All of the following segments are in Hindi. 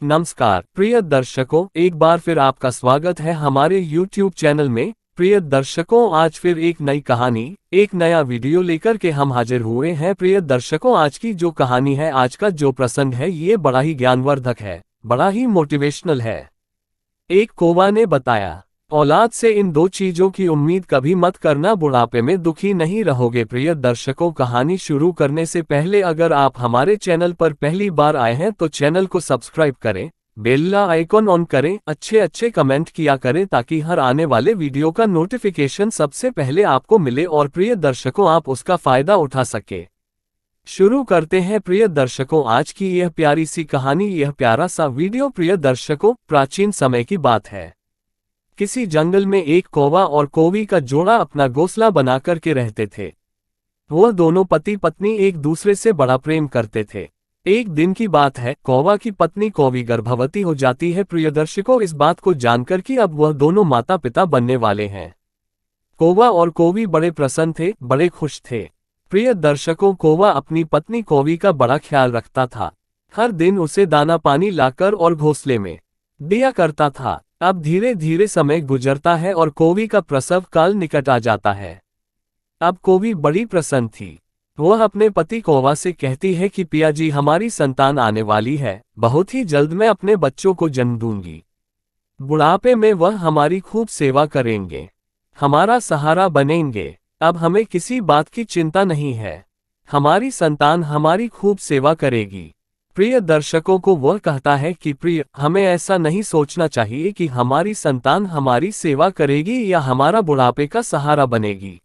नमस्कार प्रिय दर्शकों, एक बार फिर आपका स्वागत है हमारे YouTube चैनल में। प्रिय दर्शकों, आज फिर एक नई कहानी, एक नया वीडियो लेकर के हम हाजिर हुए हैं। प्रिय दर्शकों, आज की जो कहानी है, आज का जो प्रसंग है, ये बड़ा ही ज्ञानवर्धक है, बड़ा ही मोटिवेशनल है। एक कौवा ने बताया, औलाद से इन दो चीजों की उम्मीद कभी मत करना, बुढ़ापे में दुखी नहीं रहोगे। प्रिय दर्शकों, कहानी शुरू करने से पहले अगर आप हमारे चैनल पर पहली बार आए हैं तो चैनल को सब्सक्राइब करें, बेल आइकॉन ऑन करें, अच्छे कमेंट किया करें ताकि हर आने वाले वीडियो का नोटिफिकेशन सबसे पहले आपको मिले और प्रिय दर्शकों आप उसका फायदा उठा सके। शुरू करते हैं प्रिय दर्शकों आज की यह प्यारी सी कहानी, यह प्यारा सा वीडियो। प्रिय दर्शकों, प्राचीन समय की बात है। किसी जंगल में एक कौवा और कौवी का जोड़ा अपना घोंसला बना करके रहते थे। वह दोनों पति पत्नी एक दूसरे से बड़ा प्रेम करते थे। एक दिन की बात है, कौवा की पत्नी कौवी गर्भवती हो जाती है। प्रिय दर्शकों, इस बात को जानकर कि अब वह दोनों माता पिता बनने वाले हैं, कौवा और कौवी बड़े प्रसन्न थे, बड़े खुश थे। प्रिय दर्शकों, कौवा अपनी पत्नी कौवी का बड़ा ख्याल रखता था। हर दिन उसे दाना पानी लाकर और घोंसले में दिया करता था। अब धीरे धीरे समय गुजरता है और कौवी का प्रसव काल निकट आ जाता है। अब कौवी बड़ी प्रसन्न थी। वह अपने पति कौवा से कहती है कि पिया जी, हमारी संतान आने वाली है, बहुत ही जल्द मैं अपने बच्चों को जन्म दूंगी। बुढ़ापे में वह हमारी खूब सेवा करेंगे, हमारा सहारा बनेंगे। अब हमें किसी बात की चिंता नहीं है, हमारी संतान हमारी खूब सेवा करेगी। प्रिय दर्शकों को वह कहता है कि प्रिय, हमें ऐसा नहीं सोचना चाहिए कि हमारी संतान हमारी सेवा करेगी या हमारा बुढ़ापे का सहारा बनेगी।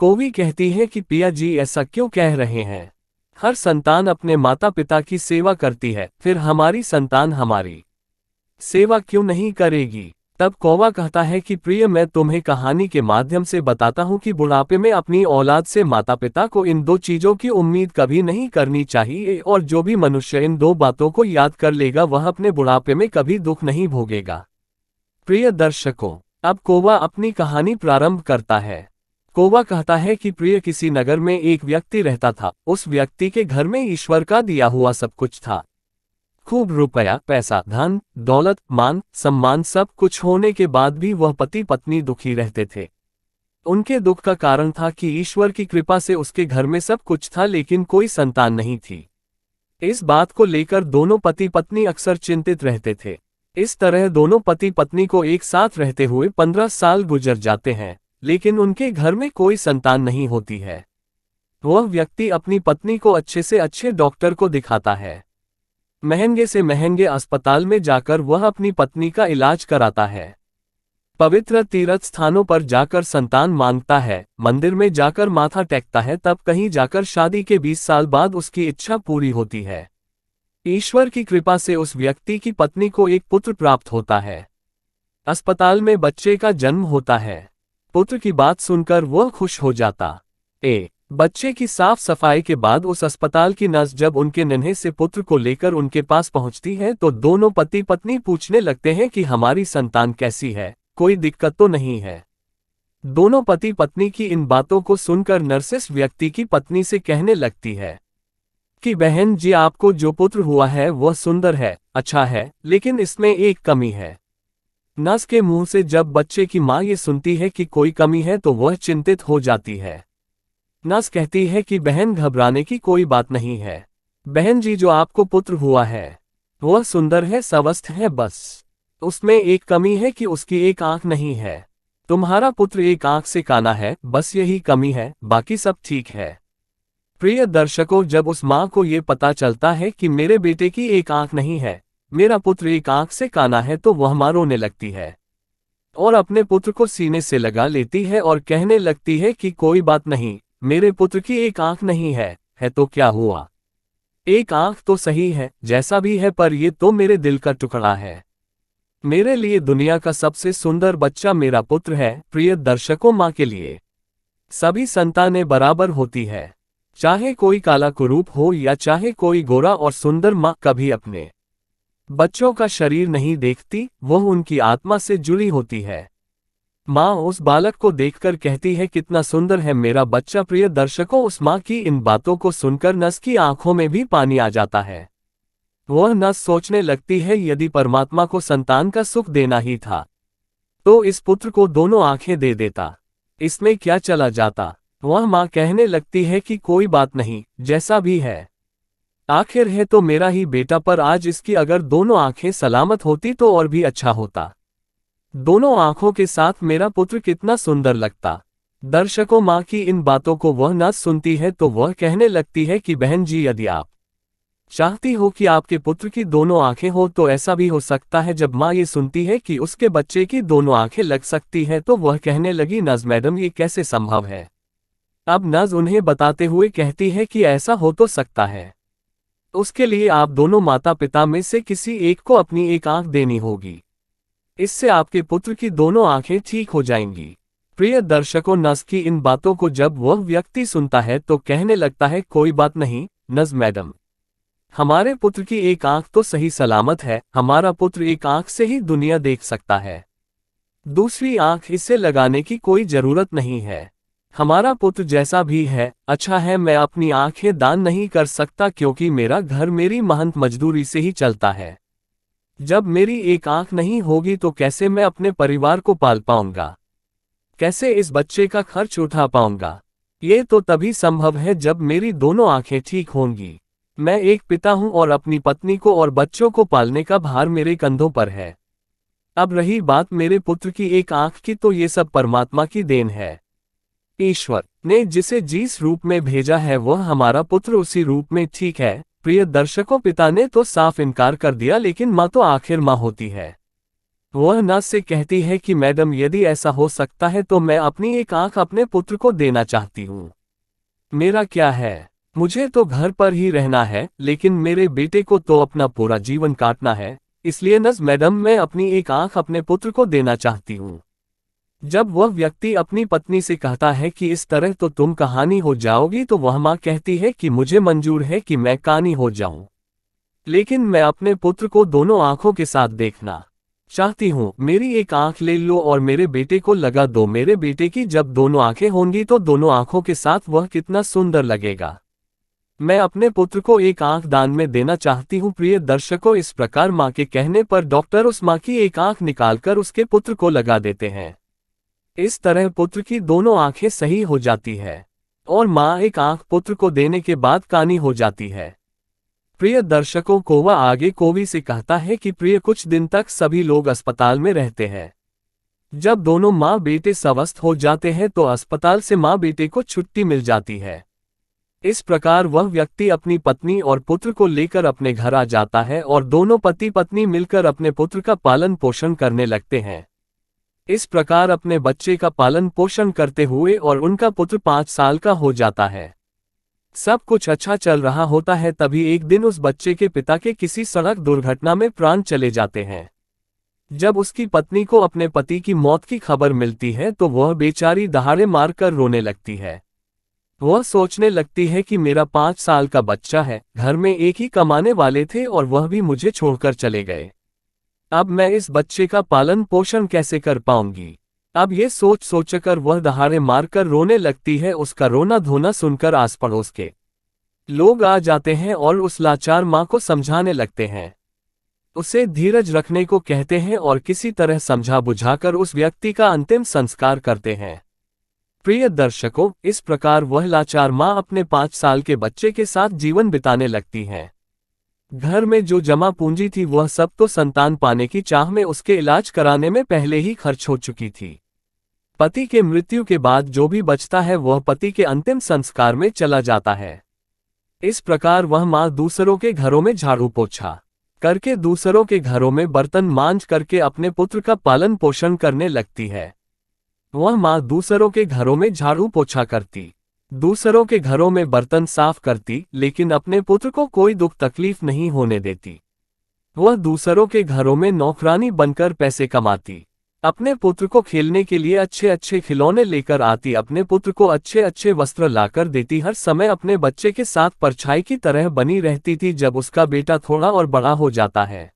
कौवी कहती है कि पिया जी, ऐसा क्यों कह रहे हैं? हर संतान अपने माता पिता की सेवा करती है, फिर हमारी संतान हमारी सेवा क्यों नहीं करेगी? तब कौवा कहता है कि प्रिय, मैं तुम्हें कहानी के माध्यम से बताता हूँ कि बुढ़ापे में अपनी औलाद से माता पिता को इन दो चीजों की उम्मीद कभी नहीं करनी चाहिए, और जो भी मनुष्य इन दो बातों को याद कर लेगा वह अपने बुढ़ापे में कभी दुख नहीं भोगेगा। प्रिय दर्शकों, अब कौवा अपनी कहानी प्रारंभ करता है। कौवा कहता है कि प्रिय, किसी नगर में एक व्यक्ति रहता था। उस व्यक्ति के घर में ईश्वर का दिया हुआ सब कुछ था। खूब रुपया, पैसा, धन दौलत, मान सम्मान सब कुछ होने के बाद भी वह पति पत्नी दुखी रहते थे। उनके दुख का कारण था कि ईश्वर की कृपा से उसके घर में सब कुछ था लेकिन कोई संतान नहीं थी। इस बात को लेकर दोनों पति पत्नी अक्सर चिंतित रहते थे। इस तरह दोनों पति पत्नी को एक साथ रहते हुए 15 साल गुजर जाते हैं, लेकिन उनके घर में कोई संतान नहीं होती है। वह व्यक्ति अपनी पत्नी को अच्छे से अच्छे डॉक्टर को दिखाता है, महंगे से महंगे अस्पताल में जाकर वह अपनी पत्नी का इलाज कराता है, पवित्र तीर्थ स्थानों पर जाकर संतान मांगता है, मंदिर में जाकर माथा टेकता है, तब कहीं जाकर शादी के 20 साल बाद उसकी इच्छा पूरी होती है। ईश्वर की कृपा से उस व्यक्ति की पत्नी को एक पुत्र प्राप्त होता है। अस्पताल में बच्चे का जन्म होता है। पुत्र की बात सुनकर वह खुश हो जाता। बच्चे की साफ सफाई के बाद उस अस्पताल की नर्स जब उनके नन्हे से पुत्र को लेकर उनके पास पहुंचती है तो दोनों पति पत्नी पूछने लगते हैं कि हमारी संतान कैसी है, कोई दिक्कत तो नहीं है। दोनों पति पत्नी की इन बातों को सुनकर नर्सिस व्यक्ति की पत्नी से कहने लगती है कि बहन जी, आपको जो पुत्र हुआ है वह सुंदर है, अच्छा है, लेकिन इसमें एक कमी है। नर्स के मुंह से जब बच्चे की मां ये सुनती है कि कोई कमी है तो वह चिंतित हो जाती है। नर्स कहती है कि बहन, घबराने की कोई बात नहीं है। बहन जी, जो आपको पुत्र हुआ है वह सुंदर है, स्वस्थ है, बस उसमें एक कमी है कि उसकी एक आंख नहीं है। तुम्हारा पुत्र एक आंख से काना है, बस यही कमी है, बाकी सब ठीक है। प्रिय दर्शकों, जब उस मां को ये पता चलता है कि मेरे बेटे की एक आंख नहीं है, मेरा पुत्र एक आंख से काना है, तो वह मां रोने लगती है और अपने पुत्र को सीने से लगा लेती है और कहने लगती है कि कोई बात नहीं, मेरे पुत्र की एक आंख नहीं है तो क्या हुआ? एक आंख तो सही है, जैसा भी है, पर ये तो मेरे दिल का टुकड़ा है। मेरे लिए दुनिया का सबसे सुंदर बच्चा मेरा पुत्र है। प्रिय दर्शकों, मां के लिए सभी संतानें बराबर होती है, चाहे कोई काला कुरूप हो या चाहे कोई गोरा और सुंदर। मां कभी अपने बच्चों का शरीर नहीं देखती, वह उनकी आत्मा से जुड़ी होती है। माँ उस बालक को देखकर कहती है, कितना सुंदर है मेरा बच्चा। प्रिय दर्शकों, उस माँ की इन बातों को सुनकर नर्स की आंखों में भी पानी आ जाता है। वह नस सोचने लगती है यदि परमात्मा को संतान का सुख देना ही था तो इस पुत्र को दोनों आंखें दे देता, इसमें क्या चला जाता। वह माँ कहने लगती है कि कोई बात नहीं, जैसा भी है आखिर है तो मेरा ही बेटा, पर आज इसकी अगर दोनों आंखें सलामत होती तो और भी अच्छा होता। दोनों आंखों के साथ मेरा पुत्र कितना सुंदर लगता। दर्शकों, माँ की इन बातों को वह न सुनती है तो वह कहने लगती है कि बहन जी, यदि आप चाहती हो कि आपके पुत्र की दोनों आंखें हो तो ऐसा भी हो सकता है। जब माँ ये सुनती है कि उसके बच्चे की दोनों आंखें लग सकती है तो वह कहने लगी, नज मैडम, ये कैसे संभव है। अब नज उन्हें बताते हुए कहती है कि ऐसा हो तो सकता है, उसके लिए आप दोनों माता पिता में से किसी एक को अपनी एक आंख देनी होगी, इससे आपके पुत्र की दोनों आंखें ठीक हो जाएंगी। प्रिय दर्शकों, नज की इन बातों को जब वह व्यक्ति सुनता है तो कहने लगता है, कोई बात नहीं नज मैडम, हमारे पुत्र की एक आंख तो सही सलामत है, हमारा पुत्र एक आंख से ही दुनिया देख सकता है, दूसरी आंख इसे लगाने की कोई जरूरत नहीं है। हमारा पुत्र जैसा भी है अच्छा है, मैं अपनी आंखें दान नहीं कर सकता क्योंकि मेरा घर मेरी महंत मजदूरी से ही चलता है। जब मेरी एक आंख नहीं होगी तो कैसे मैं अपने परिवार को पाल पाऊंगा, कैसे इस बच्चे का खर्च उठा पाऊंगा। ये तो तभी संभव है जब मेरी दोनों आंखें ठीक होंगी। मैं एक पिता हूं और अपनी पत्नी को और बच्चों को पालने का भार मेरे कंधों पर है। अब रही बात मेरे पुत्र की एक आंख की, तो ये सब परमात्मा की देन है। ईश्वर ने जिसे जिस रूप में भेजा है वह हमारा पुत्र उसी रूप में ठीक है। प्रिय दर्शकों, पिता ने तो साफ इनकार कर दिया, लेकिन माँ तो आखिर माँ होती है। वह नस से कहती है कि मैडम, यदि ऐसा हो सकता है तो मैं अपनी एक आंख अपने पुत्र को देना चाहती हूँ। मेरा क्या है, मुझे तो घर पर ही रहना है, लेकिन मेरे बेटे को तो अपना पूरा जीवन काटना है, इसलिए नस मैडम, मैं अपनी एक आंख अपने पुत्र को देना चाहती हूँ। जब वह व्यक्ति अपनी पत्नी से कहता है कि इस तरह तो तुम कहानी हो जाओगी, तो वह माँ कहती है कि मुझे मंजूर है कि मैं कानी हो जाऊं, लेकिन मैं अपने पुत्र को दोनों आंखों के साथ देखना चाहती हूँ। मेरी एक आंख ले लो और मेरे बेटे को लगा दो। मेरे बेटे की जब दोनों आंखें होंगी तो दोनों आंखों के साथ वह कितना सुंदर लगेगा। मैं अपने पुत्र को एक आंख दान में देना चाहती हूँ। प्रिय दर्शकों, इस प्रकार माँ के कहने पर डॉक्टर उस माँ की एक आंख निकालकर उसके पुत्र को लगा देते हैं। इस तरह पुत्र की दोनों आंखें सही हो जाती है और माँ एक आंख पुत्र को देने के बाद कानी हो जाती है। प्रिय दर्शकों, कोवा आगे कोवी से कहता है कि प्रिय, कुछ दिन तक सभी लोग अस्पताल में रहते हैं। जब दोनों माँ बेटे स्वस्थ हो जाते हैं तो अस्पताल से माँ बेटे को छुट्टी मिल जाती है। इस प्रकार वह व्यक्ति अपनी पत्नी और पुत्र को लेकर अपने घर आ जाता है और दोनों पति पत्नी मिलकर अपने पुत्र का पालन पोषण करने लगते हैं। इस प्रकार अपने बच्चे का पालन पोषण करते हुए और उनका पुत्र 5 साल का हो जाता है। सब कुछ अच्छा चल रहा होता है, तभी एक दिन उस बच्चे के पिता के किसी सड़क दुर्घटना में प्राण चले जाते हैं। जब उसकी पत्नी को अपने पति की मौत की खबर मिलती है तो वह बेचारी दहाड़े मारकर रोने लगती है। वह सोचने लगती है कि मेरा 5 साल का बच्चा है, घर में एक ही कमाने वाले थे और वह भी मुझे छोड़कर चले गए। अब मैं इस बच्चे का पालन पोषण कैसे कर पाऊंगी। अब ये सोच सोचकर वह दहाड़े मारकर रोने लगती है। उसका रोना धोना सुनकर आस पड़ोस के लोग आ जाते हैं और उस लाचार माँ को समझाने लगते हैं, उसे धीरज रखने को कहते हैं और किसी तरह समझा बुझाकर उस व्यक्ति का अंतिम संस्कार करते हैं। प्रिय दर्शकों, इस प्रकार वह लाचार माँ अपने 5 साल के बच्चे के साथ जीवन बिताने लगती हैं। घर में जो जमा पूंजी थी वह सब तो संतान पाने की चाह में उसके इलाज कराने में पहले ही खर्च हो चुकी थी। पति के मृत्यु के बाद जो भी बचता है वह पति के अंतिम संस्कार में चला जाता है। इस प्रकार वह माँ दूसरों के घरों में झाड़ू पोछा करके, दूसरों के घरों में बर्तन मांज करके अपने पुत्र का पालन पोषण करने लगती है। वह माँ दूसरों के घरों में झाड़ू पोछा करती, दूसरों के घरों में बर्तन साफ करती, लेकिन अपने पुत्र को कोई दुख तकलीफ नहीं होने देती। वह दूसरों के घरों में नौकरानी बनकर पैसे कमाती, अपने पुत्र को खेलने के लिए अच्छे अच्छे खिलौने लेकर आती, अपने पुत्र को अच्छे अच्छे वस्त्र लाकर देती, हर समय अपने बच्चे के साथ परछाई की तरह बनी रहती थी। जब उसका बेटा थोड़ा और बड़ा हो जाता है,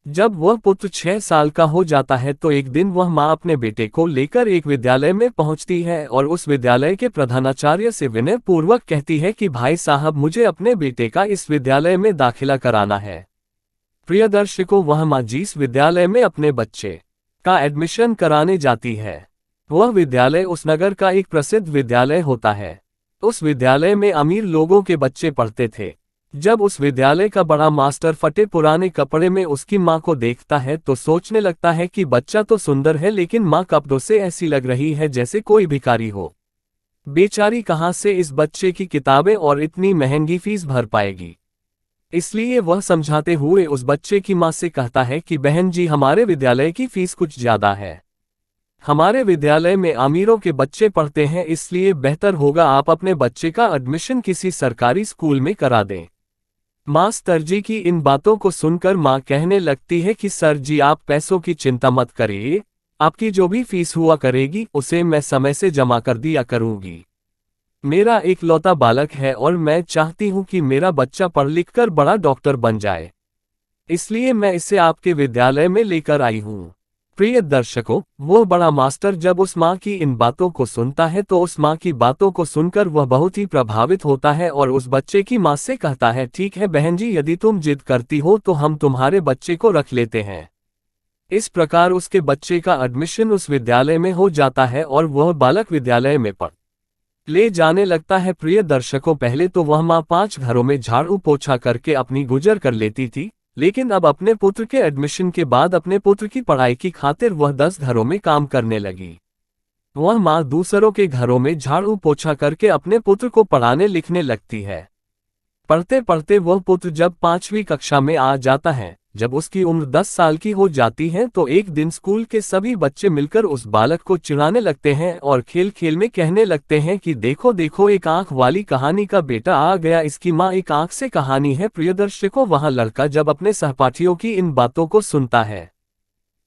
जब वह पुत्र 6 साल का हो जाता है, तो एक दिन वह माँ अपने बेटे को लेकर एक विद्यालय में पहुंचती है और उस विद्यालय के प्रधानाचार्य से विनय पूर्वक कहती है कि भाई साहब, मुझे अपने बेटे का इस विद्यालय में दाखिला कराना है। प्रिय दर्शकों, वह माँ जिस विद्यालय में अपने बच्चे का एडमिशन कराने जाती है, वह विद्यालय उस नगर का एक प्रसिद्ध विद्यालय होता है। उस विद्यालय में अमीर लोगों के बच्चे पढ़ते थे। जब उस विद्यालय का बड़ा मास्टर फटे पुराने कपड़े में उसकी माँ को देखता है तो सोचने लगता है कि बच्चा तो सुंदर है, लेकिन माँ कपड़ों से ऐसी लग रही है जैसे कोई भिखारी हो। बेचारी कहाँ से इस बच्चे की किताबें और इतनी महंगी फीस भर पाएगी। इसलिए वह समझाते हुए उस बच्चे की माँ से कहता है कि बहन जी, हमारे विद्यालय की फीस कुछ ज्यादा है। हमारे विद्यालय में अमीरों के बच्चे पढ़ते हैं, इसलिए बेहतर होगा आप अपने बच्चे का एडमिशन किसी सरकारी स्कूल में करा दें। मास्टर जी की इन बातों को सुनकर माँ कहने लगती है कि सर जी, आप पैसों की चिंता मत करिए, आपकी जो भी फीस हुआ करेगी उसे मैं समय से जमा कर दिया करूंगी। मेरा एक लौता बालक है और मैं चाहती हूँ कि मेरा बच्चा पढ़ लिख कर बड़ा डॉक्टर बन जाए, इसलिए मैं इसे आपके विद्यालय में लेकर आई हूँ। प्रिय दर्शकों, वो बड़ा मास्टर जब उस माँ की इन बातों को सुनता है तो उस माँ की बातों को सुनकर वह बहुत ही प्रभावित होता है और उस बच्चे की माँ से कहता है, ठीक है बहन जी, यदि तुम जिद करती हो तो हम तुम्हारे बच्चे को रख लेते हैं। इस प्रकार उसके बच्चे का एडमिशन उस विद्यालय में हो जाता है और वह बालक विद्यालय में पढ़ ले जाने लगता है। प्रिय दर्शकों, पहले तो वह माँ 5 घरों में झाड़ू पोछा करके अपनी गुजर कर लेती थी, लेकिन अब अपने पुत्र के एडमिशन के बाद अपने पुत्र की पढ़ाई की खातिर वह 10 घरों में काम करने लगी। वह माँ दूसरों के घरों में झाड़ू पोछा करके अपने पुत्र को पढ़ाने लिखने लगती है। पढ़ते पढ़ते वह पुत्र जब 5वीं कक्षा में आ जाता है, जब उसकी उम्र 10 साल की हो जाती है तो एक दिन स्कूल के सभी बच्चे मिलकर उस बालक को चिढ़ाने लगते हैं और खेल खेल में कहने लगते हैं कि देखो देखो, एक आंख वाली कहानी का बेटा आ गया, इसकी माँ एक आंख से कहानी है। प्रिय दर्शकों, वह लड़का जब अपने सहपाठियों की इन बातों को सुनता है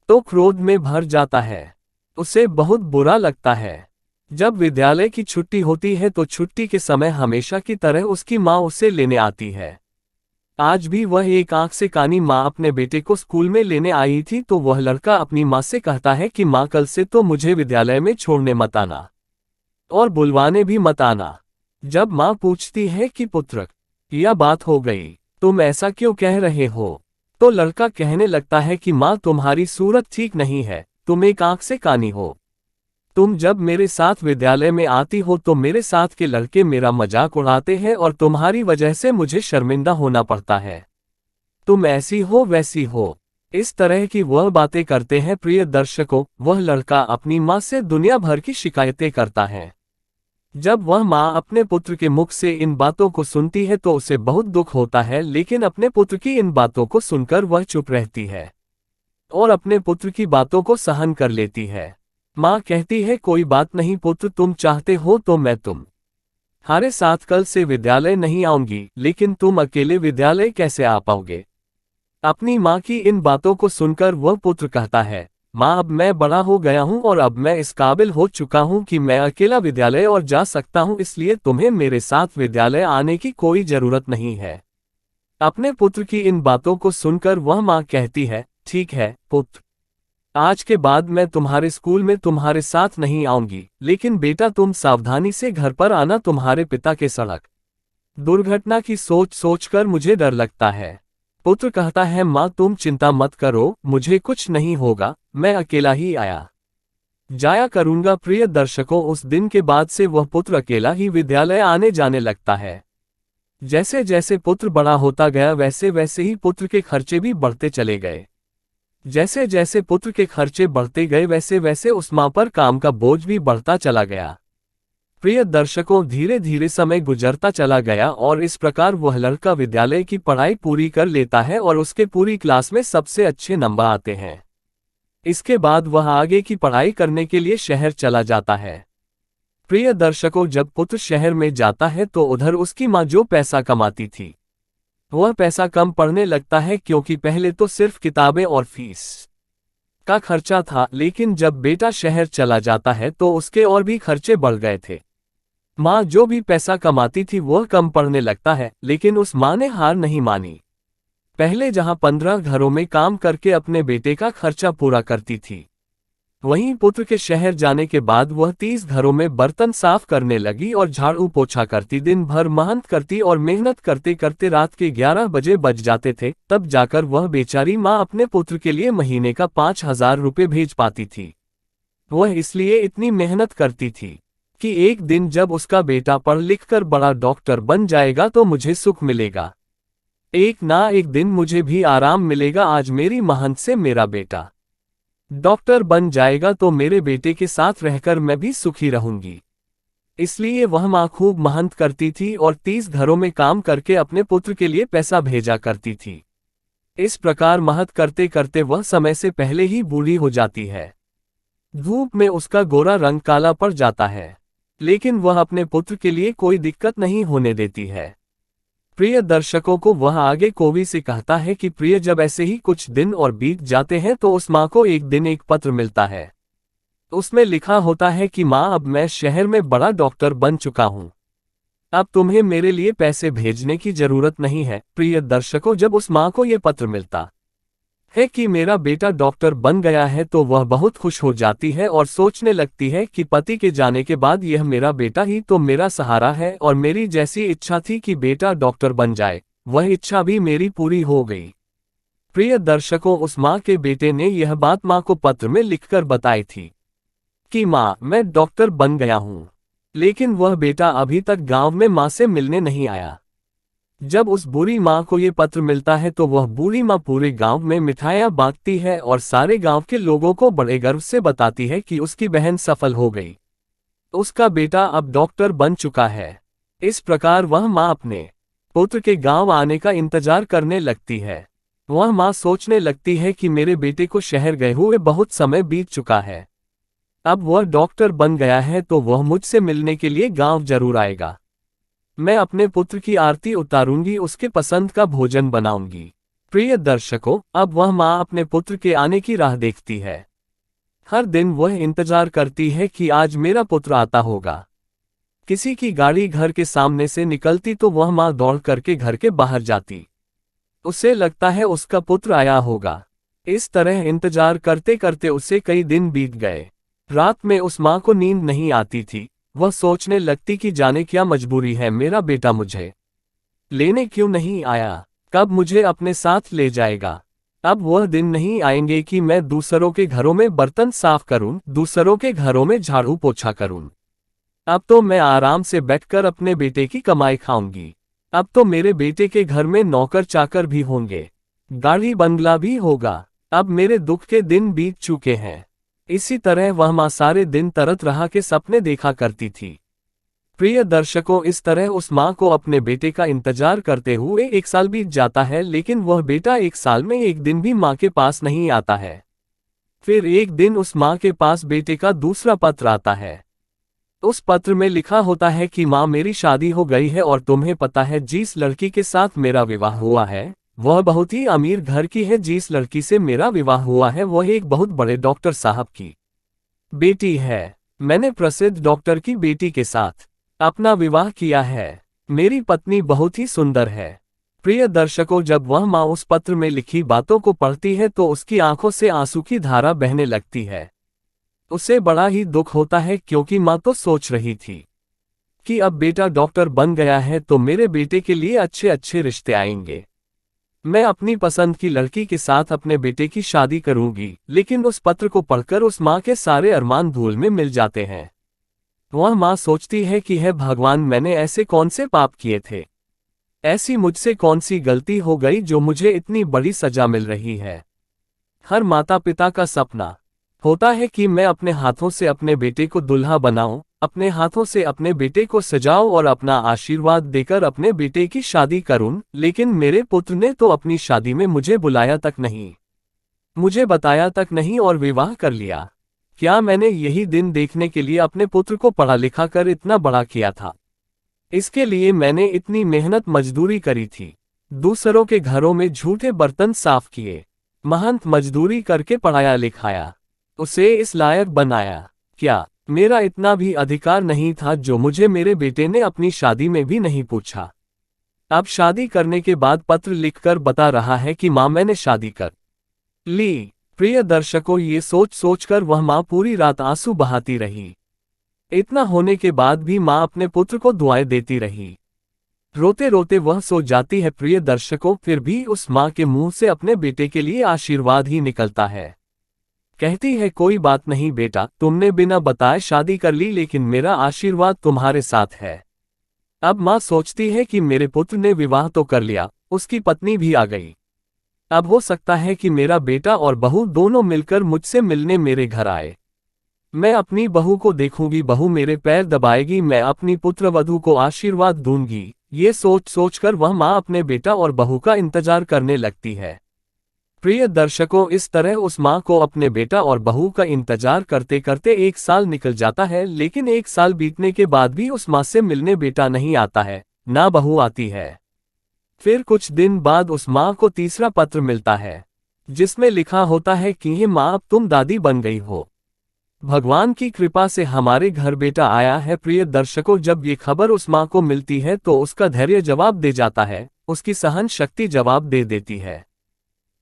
तो क्रोध में भर जाता है, उसे बहुत बुरा लगता है। जब विद्यालय की छुट्टी होती है तो छुट्टी के समय हमेशा की तरह उसकी माँ उसे लेने आती है। आज भी वह एक आंख से कानी माँ अपने बेटे को स्कूल में लेने आई थी तो वह लड़का अपनी माँ से कहता है कि माँ, कल से तो मुझे विद्यालय में छोड़ने मत आना और बुलवाने भी मत आना। जब माँ पूछती है कि पुत्र, यह बात हो गई, तुम ऐसा क्यों कह रहे हो, तो लड़का कहने लगता है कि माँ, तुम्हारी सूरत ठीक नहीं है, तुम एक आंख से कानी हो। तुम जब मेरे साथ विद्यालय में आती हो तो मेरे साथ के लड़के मेरा मजाक उड़ाते हैं और तुम्हारी वजह से मुझे शर्मिंदा होना पड़ता है। तुम ऐसी हो वैसी हो, इस तरह की वह बातें करते हैं। प्रिय दर्शकों, वह लड़का अपनी माँ से दुनिया भर की शिकायतें करता है। जब वह माँ अपने पुत्र के मुख से इन बातों को सुनती है तो उसे बहुत दुख होता है, लेकिन अपने पुत्र की इन बातों को सुनकर वह चुप रहती है और अपने पुत्र की बातों को सहन कर लेती है। माँ कहती है, कोई बात नहीं पुत्र, तुम चाहते हो तो मैं तुम्हारे साथ कल से विद्यालय नहीं आऊंगी, लेकिन तुम अकेले विद्यालय कैसे आ पाओगे। अपनी माँ की इन बातों को सुनकर वह पुत्र कहता है, माँ, अब मैं बड़ा हो गया हूँ और अब मैं इस काबिल हो चुका हूँ कि मैं अकेला विद्यालय और जा सकता हूँ, इसलिए तुम्हें मेरे साथ विद्यालय आने की कोई जरूरत नहीं है। अपने पुत्र की इन बातों को सुनकर वह माँ कहती है, ठीक है पुत्र, आज के बाद मैं तुम्हारे स्कूल में तुम्हारे साथ नहीं आऊंगी, लेकिन बेटा तुम सावधानी से घर पर आना, तुम्हारे पिता के सड़क दुर्घटना की सोच सोचकर मुझे डर लगता है। पुत्र कहता है, माँ तुम चिंता मत करो, मुझे कुछ नहीं होगा, मैं अकेला ही आया जाया करूंगा। प्रिय दर्शकों, उस दिन के बाद से वह पुत्र अकेला ही विद्यालय आने जाने लगता है। जैसे जैसे पुत्र बड़ा होता गया वैसे वैसे ही पुत्र के खर्चे भी बढ़ते चले गए। जैसे जैसे पुत्र के खर्चे बढ़ते गए वैसे वैसे उस माँ पर काम का बोझ भी बढ़ता चला गया। प्रिय दर्शकों, धीरे धीरे समय गुजरता चला गया और इस प्रकार वह लड़का विद्यालय की पढ़ाई पूरी कर लेता है और उसके पूरी क्लास में सबसे अच्छे नंबर आते हैं। इसके बाद वह आगे की पढ़ाई करने के लिए शहर चला जाता है। प्रिय दर्शकों, जब पुत्र शहर में जाता है तो उधर उसकी माँ जो पैसा कमाती थी वह पैसा कम पड़ने लगता है, क्योंकि पहले तो सिर्फ किताबें और फीस का खर्चा था, लेकिन जब बेटा शहर चला जाता है तो उसके और भी खर्चे बढ़ गए थे। माँ जो भी पैसा कमाती थी वह कम पड़ने लगता है, लेकिन उस माँ ने हार नहीं मानी। पहले जहां 15 घरों में काम करके अपने बेटे का खर्चा पूरा करती थी, वहीं पुत्र के शहर जाने के बाद वह 30 घरों में बर्तन साफ करने लगी और झाड़ू पोछा करती, दिन भर मेहनत करती और मेहनत करते करते रात के 11 बजे बज जाते थे। तब जाकर वह बेचारी माँ अपने पुत्र के लिए महीने का 5,000 रुपये भेज पाती थी। वह इसलिए इतनी मेहनत करती थी कि एक दिन जब उसका बेटा पढ़ लिख कर बड़ा डॉक्टर बन जाएगा तो मुझे सुख मिलेगा, एक ना एक दिन मुझे भी आराम मिलेगा। आज मेरी मेहनत से मेरा बेटा डॉक्टर बन जाएगा तो मेरे बेटे के साथ रहकर मैं भी सुखी रहूंगी। इसलिए वह माँ खूब मेहनत करती थी और 30 घरों में काम करके अपने पुत्र के लिए पैसा भेजा करती थी। इस प्रकार मेहनत करते करते वह समय से पहले ही बूढ़ी हो जाती है। धूप में उसका गोरा रंग काला पड़ जाता है, लेकिन वह अपने पुत्र के लिए कोई दिक्कत नहीं होने देती है। प्रिय दर्शकों को वह आगे कवि से कहता है कि प्रिय, जब ऐसे ही कुछ दिन और बीत जाते हैं तो उस माँ को एक दिन एक पत्र मिलता है। उसमें लिखा होता है कि माँ, अब मैं शहर में बड़ा डॉक्टर बन चुका हूँ, अब तुम्हें मेरे लिए पैसे भेजने की जरूरत नहीं है। प्रिय दर्शकों, जब उस माँ को ये पत्र मिलता है कि मेरा बेटा डॉक्टर बन गया है तो वह बहुत खुश हो जाती है और सोचने लगती है कि पति के जाने के बाद यह मेरा बेटा ही तो मेरा सहारा है और मेरी जैसी इच्छा थी कि बेटा डॉक्टर बन जाए, वह इच्छा भी मेरी पूरी हो गई। प्रिय दर्शकों, उस माँ के बेटे ने यह बात माँ को पत्र में लिखकर बताई थी कि माँ, मैं डॉक्टर बन गया हूँ, लेकिन वह बेटा अभी तक गाँव में माँ से मिलने नहीं आया। जब उस बूढ़ी माँ को ये पत्र मिलता है तो वह बूढ़ी माँ पूरे गांव में मिठाइयाँ बांटती है और सारे गांव के लोगों को बड़े गर्व से बताती है कि उसकी बहन सफल हो गई, उसका बेटा अब डॉक्टर बन चुका है। इस प्रकार वह माँ अपने पुत्र के गांव आने का इंतजार करने लगती है। वह माँ सोचने लगती है कि मेरे बेटे को शहर गए हुए बहुत समय बीत चुका है, अब वह डॉक्टर बन गया है तो वह मुझसे मिलने के लिए गाँव जरूर आएगा। मैं अपने पुत्र की आरती उतारूंगी, उसके पसंद का भोजन बनाऊंगी। प्रिय दर्शकों, अब वह माँ अपने पुत्र के आने की राह देखती है। हर दिन वह इंतजार करती है कि आज मेरा पुत्र आता होगा। किसी की गाड़ी घर के सामने से निकलती तो वह माँ दौड़ करके घर के बाहर जाती, उसे लगता है उसका पुत्र आया होगा। इस तरह इंतजार करते करते उसे कई दिन बीत गए। रात में उस माँ को नींद नहीं आती थी। वह सोचने लगती कि जाने क्या मजबूरी है, मेरा बेटा मुझे लेने क्यों नहीं आया, कब मुझे अपने साथ ले जाएगा। अब वह दिन नहीं आएंगे कि मैं दूसरों के घरों में बर्तन साफ करूं, दूसरों के घरों में झाड़ू पोछा करूं। अब तो मैं आराम से बैठकर अपने बेटे की कमाई खाऊंगी। अब तो मेरे बेटे के घर में नौकर चाकर भी होंगे, गाड़ी बंगला भी होगा। अब मेरे दुख के दिन बीत चुके हैं। इसी तरह वह माँ सारे दिन तरत रहा के सपने देखा करती थी। प्रिय दर्शकों, इस तरह उस माँ को अपने बेटे का इंतजार करते हुए 1 साल बीत जाता है, लेकिन वह बेटा 1 साल में एक दिन भी माँ के पास नहीं आता है। फिर एक दिन उस माँ के पास बेटे का दूसरा पत्र आता है। उस पत्र में लिखा होता है कि माँ, मेरी शादी हो गई है और तुम्हें पता है जिस लड़की के साथ मेरा विवाह हुआ है वह बहुत ही अमीर घर की है। जिस लड़की से मेरा विवाह हुआ है वह एक बहुत बड़े डॉक्टर साहब की बेटी है। मैंने प्रसिद्ध डॉक्टर की बेटी के साथ अपना विवाह किया है। मेरी पत्नी बहुत ही सुंदर है। प्रिय दर्शकों, जब वह माँ उस पत्र में लिखी बातों को पढ़ती है तो उसकी आंखों से आंसू की धारा बहने लगती है। उसे बड़ा ही दुख होता है, क्योंकि माँ तो सोच रही थी कि अब बेटा डॉक्टर बन गया है तो मेरे बेटे के लिए अच्छे अच्छे रिश्ते आएंगे, मैं अपनी पसंद की लड़की के साथ अपने बेटे की शादी करूंगी। लेकिन उस पत्र को पढ़कर उस माँ के सारे अरमान धूल में मिल जाते हैं। वह माँ सोचती है कि हे भगवान, मैंने ऐसे कौन से पाप किए थे, ऐसी मुझसे कौन सी गलती हो गई जो मुझे इतनी बड़ी सजा मिल रही है। हर माता पिता का सपना होता है कि मैं अपने हाथों से अपने बेटे को दुल्हा बनाऊं, अपने हाथों से अपने बेटे को सजाऊं और अपना आशीर्वाद देकर अपने बेटे की शादी करूं। लेकिन मेरे पुत्र ने तो अपनी शादी में मुझे बुलाया तक नहीं, मुझे बताया तक नहीं और विवाह कर लिया। क्या मैंने यही दिन देखने के लिए अपने पुत्र को पढ़ा लिखा कर इतना बड़ा किया था? इसके लिए मैंने इतनी मेहनत मजदूरी करी थी, दूसरों के घरों में झूठे बर्तन साफ किए, मेहनत मजदूरी करके पढ़ाया लिखाया, उसे इस लायक बनाया। क्या मेरा इतना भी अधिकार नहीं था जो मुझे मेरे बेटे ने अपनी शादी में भी नहीं पूछा? अब शादी करने के बाद पत्र लिखकर बता रहा है कि माँ, मैंने शादी कर ली। प्रिय दर्शकों, ये सोच सोचकर वह माँ पूरी रात आंसू बहाती रही। इतना होने के बाद भी माँ अपने पुत्र को दुआएं देती रही। रोते रोते वह सो जाती है। प्रिय दर्शकों, फिर भी उस माँ के मुंह से अपने बेटे के लिए आशीर्वाद ही निकलता है। कहती है, कोई बात नहीं बेटा, तुमने बिना बताए शादी कर ली, लेकिन मेरा आशीर्वाद तुम्हारे साथ है। अब माँ सोचती है कि मेरे पुत्र ने विवाह तो कर लिया, उसकी पत्नी भी आ गई। अब हो सकता है कि मेरा बेटा और बहू दोनों मिलकर मुझसे मिलने मेरे घर आए। मैं अपनी बहू को देखूंगी, बहू मेरे पैर दबाएगी, मैं अपनी पुत्रवधू को आशीर्वाद दूंगी। ये सोच सोचकर वह माँ अपने बेटा और बहू का इंतजार करने लगती है। प्रिय दर्शकों, इस तरह उस माँ को अपने बेटा और बहू का इंतजार करते करते 1 साल निकल जाता है, लेकिन 1 साल बीतने के बाद भी उस माँ से मिलने बेटा नहीं आता है, ना बहू आती है। फिर कुछ दिन बाद उस माँ को तीसरा पत्र मिलता है, जिसमें लिखा होता है कि हे माँ, अब तुम दादी बन गई हो। भगवान की कृपा से हमारे घर बेटा आया है। प्रिय दर्शकों, जब ये खबर उस माँ को मिलती है तो उसका धैर्य जवाब दे जाता है, उसकी सहन शक्ति जवाब दे देती है।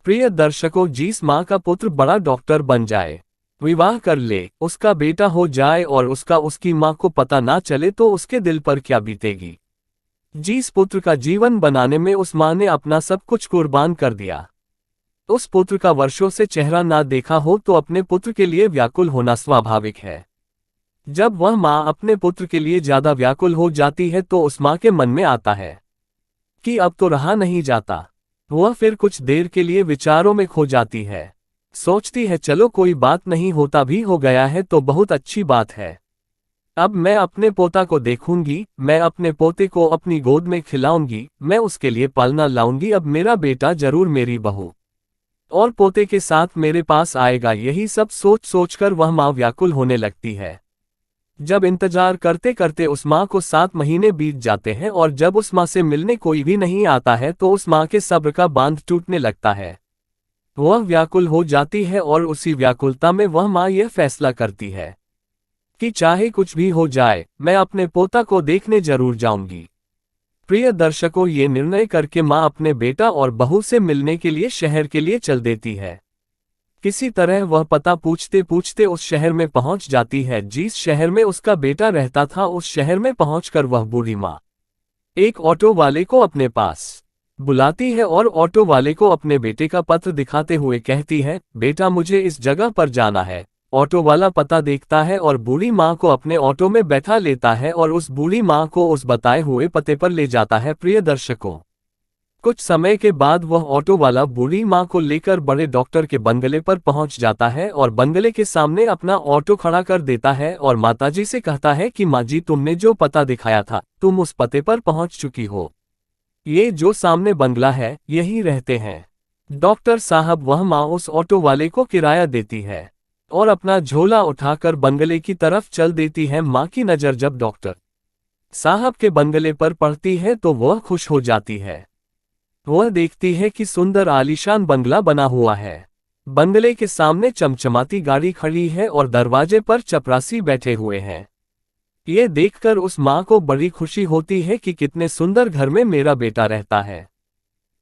प्रिय दर्शकों, जिस माँ का पुत्र बड़ा डॉक्टर बन जाए, विवाह कर ले, उसका बेटा हो जाए और उसकी माँ को पता ना चले तो उसके दिल पर क्या बीतेगी। जिस पुत्र का जीवन बनाने में उस माँ ने अपना सब कुछ कुर्बान कर दिया, उस पुत्र का वर्षों से चेहरा ना देखा हो तो अपने पुत्र के लिए व्याकुल होना स्वाभाविक है। जब वह माँ अपने पुत्र के लिए ज्यादा व्याकुल हो जाती है तो उस माँ के मन में आता है कि अब तो रहा नहीं जाता। वह फिर कुछ देर के लिए विचारों में खो जाती है। सोचती है, चलो कोई बात नहीं, होता भी हो गया है तो बहुत अच्छी बात है। अब मैं अपने पोता को देखूंगी, मैं अपने पोते को अपनी गोद में खिलाऊंगी, मैं उसके लिए पालना लाऊंगी। अब मेरा बेटा जरूर मेरी बहू और पोते के साथ मेरे पास आएगा। यही सब सोच सोचकर वह माँ व्याकुल होने लगती है। जब इंतजार करते करते उस माँ को 7 महीने बीत जाते हैं और जब उस माँ से मिलने कोई भी नहीं आता है तो उस माँ के सब्र का बांध टूटने लगता है। वह व्याकुल हो जाती है और उसी व्याकुलता में वह माँ यह फैसला करती है कि चाहे कुछ भी हो जाए, मैं अपने पोता को देखने जरूर जाऊंगी। प्रिय दर्शकों, ये निर्णय करके माँ अपने बेटा और बहू से मिलने के लिए शहर के लिए चल देती है। किसी तरह वह पता पूछते पूछते उस शहर में पहुंच जाती है जिस शहर में उसका बेटा रहता था। उस शहर में पहुंचकर वह बूढ़ी माँ एक ऑटो वाले को अपने पास बुलाती है और ऑटो वाले को अपने बेटे का पत्र दिखाते हुए कहती है, बेटा मुझे इस जगह पर जाना है। ऑटो वाला पता देखता है और बूढ़ी माँ को अपने ऑटो में बैठा लेता है और उस बूढ़ी माँ को उस बताए हुए पते पर ले जाता है। प्रिय दर्शकों, कुछ समय के बाद वह ऑटो वाला बूढ़ी माँ को लेकर बड़े डॉक्टर के बंगले पर पहुंच जाता है और बंगले के सामने अपना ऑटो खड़ा कर देता है और माताजी से कहता है कि माँ जी, तुमने जो पता दिखाया था, तुम उस पते पर पहुंच चुकी हो। ये जो सामने बंगला है, यही रहते हैं डॉक्टर साहब। वह माँ उस ऑटो वाले को किराया देती है और अपना झोला उठाकर बंगले की तरफ चल देती है। माँ की नज़र जब डॉक्टर साहब के बंगले पर पड़ती है तो वह खुश हो जाती है। वह देखती है कि सुंदर आलीशान बंगला बना हुआ है। बंगले के सामने चमचमाती गाड़ी खड़ी है और दरवाजे पर चपरासी बैठे हुए हैं। ये देखकर उस माँ को बड़ी खुशी होती है कि कितने सुंदर घर में मेरा बेटा रहता है।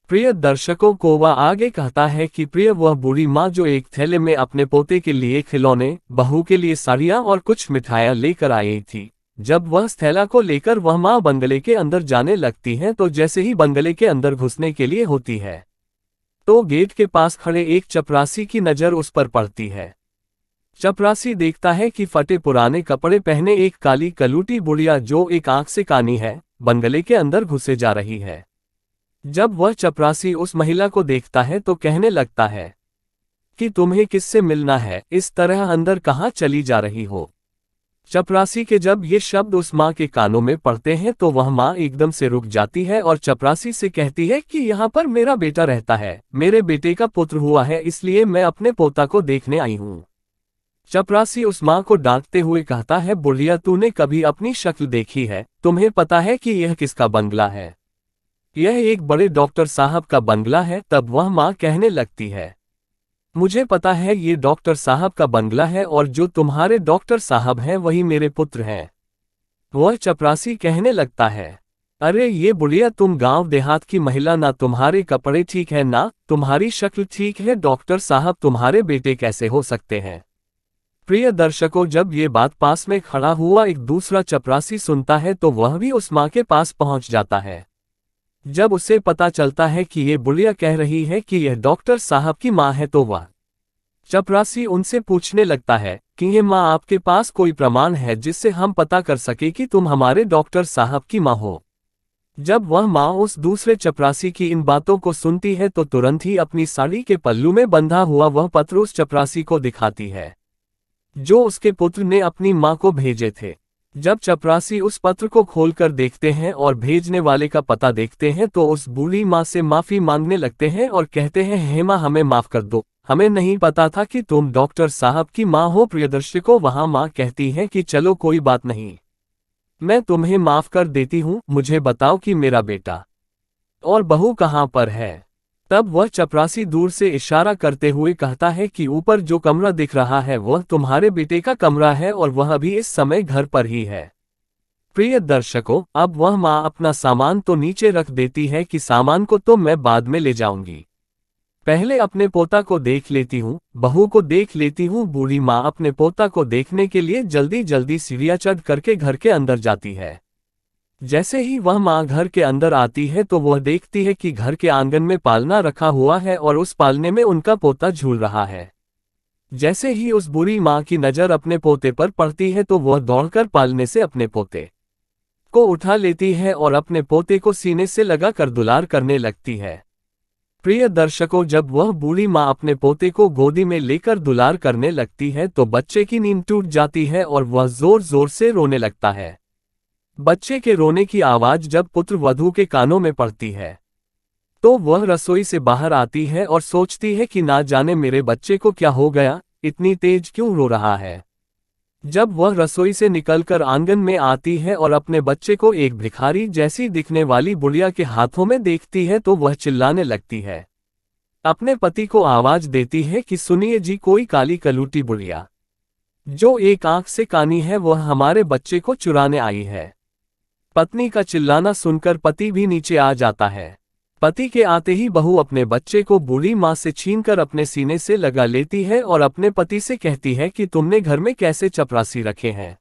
प्रिय दर्शकों को वह आगे कहता है कि प्रिय वह बूढ़ी माँ जो एक थैले में अपने पोते के लिए खिलौने, बहू के लिए साड़ियाँ और कुछ मिठाइयाँ लेकर आई थी। जब वह थैला को लेकर वह माँ बंगले के अंदर जाने लगती है तो जैसे ही बंगले के अंदर घुसने के लिए होती है तो गेट के पास खड़े एक चपरासी की नज़र उस पर पड़ती है। चपरासी देखता है कि फटे पुराने कपड़े पहने एक काली कलूटी बुढ़िया जो एक आंख से कानी है, बंगले के अंदर घुसे जा रही है। जब वह चपरासी उस महिला को देखता है तो कहने लगता है कि तुम्हें किससे मिलना है, इस तरह अंदर कहाँ चली जा रही हो। चपरासी के जब ये शब्द उस माँ के कानों में पड़ते हैं तो वह माँ एकदम से रुक जाती है और चपरासी से कहती है कि यहाँ पर मेरा बेटा रहता है, मेरे बेटे का पुत्र हुआ है, इसलिए मैं अपने पोता को देखने आई हूँ। चपरासी उस माँ को डांटते हुए कहता है, बुढ़िया तूने कभी अपनी शक्ल देखी है? तुम्हें पता है कि यह किसका बंगला है? यह एक बड़े डॉक्टर साहब का बंगला है। तब वह माँ कहने लगती है, मुझे पता है ये डॉक्टर साहब का बंगला है और जो तुम्हारे डॉक्टर साहब हैं वही मेरे पुत्र हैं। वह चपरासी कहने लगता है अरे ये बुढ़िया, तुम गांव देहात की महिला ना, तुम्हारे कपड़े ठीक है ना, तुम्हारी शक्ल ठीक है, डॉक्टर साहब तुम्हारे बेटे कैसे हो सकते हैं। प्रिय दर्शकों, जब ये बात पास में खड़ा हुआ एक दूसरा चपरासी सुनता है तो वह भी उस माँ के पास पहुंच जाता है। जब उसे पता चलता है कि ये बुढ़िया कह रही है कि यह डॉक्टर साहब की माँ है तो वह चपरासी उनसे पूछने लगता है कि ये माँ, आपके पास कोई प्रमाण है जिससे हम पता कर सके कि तुम हमारे डॉक्टर साहब की माँ हो। जब वह माँ उस दूसरे चपरासी की इन बातों को सुनती है तो तुरंत ही अपनी साड़ी के पल्लू में बंधा हुआ वह पत्र उस चपरासी को दिखाती है, जो उसके पुत्र ने अपनी माँ को भेजे थे। जब चपरासी उस पत्र को खोलकर देखते हैं और भेजने वाले का पता देखते हैं तो उस बूढ़ी माँ से माफी मांगने लगते हैं और कहते हैं, हे माँ, हमें माफ कर दो, हमें नहीं पता था कि तुम डॉक्टर साहब की माँ हो। प्रियदर्शकों, वहां माँ कहती है कि चलो कोई बात नहीं, मैं तुम्हें माफ कर देती हूँ, मुझे बताओ कि मेरा बेटा और बहू कहाँ पर है। तब वह चपरासी दूर से इशारा करते हुए कहता है कि ऊपर जो कमरा दिख रहा है वह तुम्हारे बेटे का कमरा है और वह अभी इस समय घर पर ही है। प्रिय दर्शकों, अब वह माँ अपना सामान तो नीचे रख देती है कि सामान को तो मैं बाद में ले जाऊंगी, पहले अपने पोता को देख लेती हूँ, बहू को देख लेती हूँ। बूढ़ी माँ अपने पोता को देखने के लिए जल्दी जल्दी सीढ़ियाँ चढ़ करके घर के अंदर जाती है। जैसे ही वह माँ घर के अंदर आती है तो वह देखती है कि घर के आंगन में पालना रखा हुआ है और उस पालने में उनका पोता झूल रहा है। जैसे ही उस बुरी माँ की नज़र अपने पोते पर पड़ती है तो वह दौड़कर पालने से अपने पोते को उठा लेती है और अपने पोते को सीने से लगा कर दुलार करने लगती है। प्रिय दर्शकों, जब वह बूढ़ी माँ अपने पोते को गोदी में लेकर दुलार करने लगती है तो बच्चे की नींद टूट जाती है और वह जोर जोर से रोने लगता है। बच्चे के रोने की आवाज जब पुत्र वधू के कानों में पड़ती है तो वह रसोई से बाहर आती है और सोचती है कि ना जाने मेरे बच्चे को क्या हो गया, इतनी तेज क्यों रो रहा है। जब वह रसोई से निकलकर आंगन में आती है और अपने बच्चे को एक भिखारी जैसी दिखने वाली बुढ़िया के हाथों में देखती है तो वह चिल्लाने लगती है। अपने पति को आवाज देती है कि सुनिए जी, कोई काली कलूटी बुढ़िया जो एक आंख से कानी है वह हमारे बच्चे को चुराने आई है। पत्नी का चिल्लाना सुनकर पति भी नीचे आ जाता है। पति के आते ही बहू अपने बच्चे को बूढ़ी माँ से छीनकर अपने सीने से लगा लेती है और अपने पति से कहती है कि तुमने घर में कैसे चपरासी रखे हैं,